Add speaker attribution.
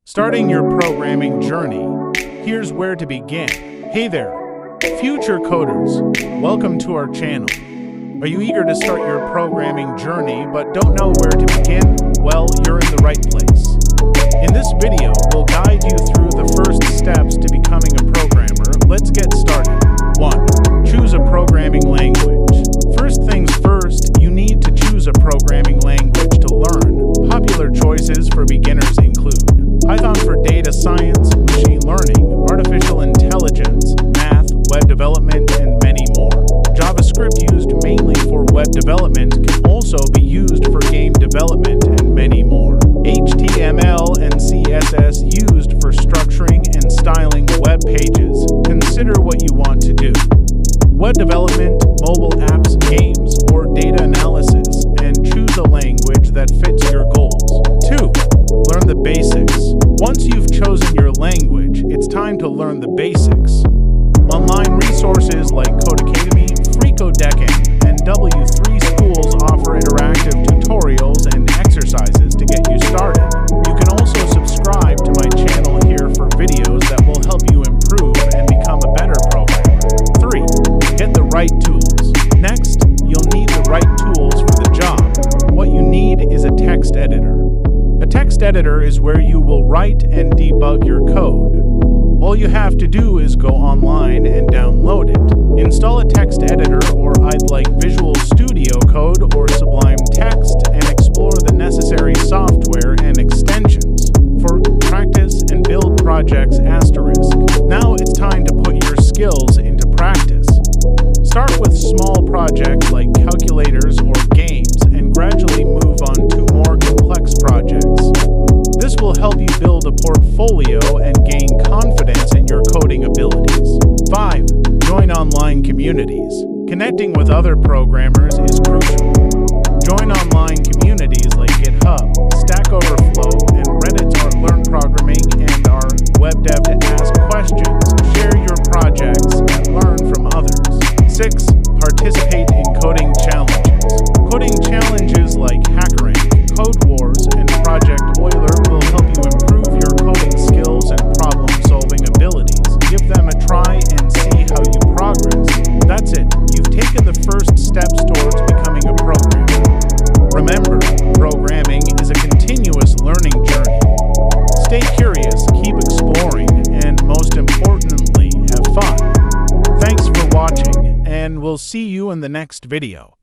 Speaker 1: Starting your programming journey, here's where to begin. Hey there, future coders, welcome to our channel. Are you eager to start your programming journey but don't know where to begin? Well, you're in the right place. In this video, we'll guide you through the first steps to becoming a programmer. Let's get started. 1. Choose a programming language. First things first, you need to choose a programming language to learn. Popular choices for beginners include Python for data science, machine learning, artificial intelligence, math, web development, and many more. JavaScript, used mainly for web development, can also be used for game development and many more. HTML and CSS, used for structuring and styling web pages. Consider what you want to do. Web development, mobile apps, games, or data analysis, and choose a language that fits your goals. 2. Learn the basics. Once you've chosen your language, it's time to learn the basics. Online resources like Codecademy, FreeCodeCamp, and W3 Schools offer interactive tutorials and exercises to get you started. You can also subscribe to my channel here for videos that will help you improve and become a better programmer. 3. Get the right tools. Next, you'll need the right tools for the job. What you need is a text editor. A text editor is where you will write and debug your code. All you have to do is go online and download it. Install a text editor, or I'd like Visual Studio Code or Sublime Text, and explore the necessary software and extensions. For practice and build projects **. Now it's time to put your skills into practice. Start with small projects like calculators or games and gradually move on to more complex projects. This will help you build a portfolio and gain confidence in your coding abilities. 5. Join online communities. Connecting with other programmers is crucial. Join online communities like GitHub, Stack Overflow, and Reddit to learn programming and our web dev to ask questions, share your projects, and learn from others. 6. Participate in coding challenges. Coding challenges like HackerRank, Code Wars, and Project Euler will help you improve your coding skills and problem-solving abilities. Give them a try and see how you progress. That's it. You've taken the first steps towards becoming a programmer. Remember, programming is a continuous learning journey. Stay curious, keep exploring, and most importantly, have fun. Thanks for watching, and we'll see you in the next video.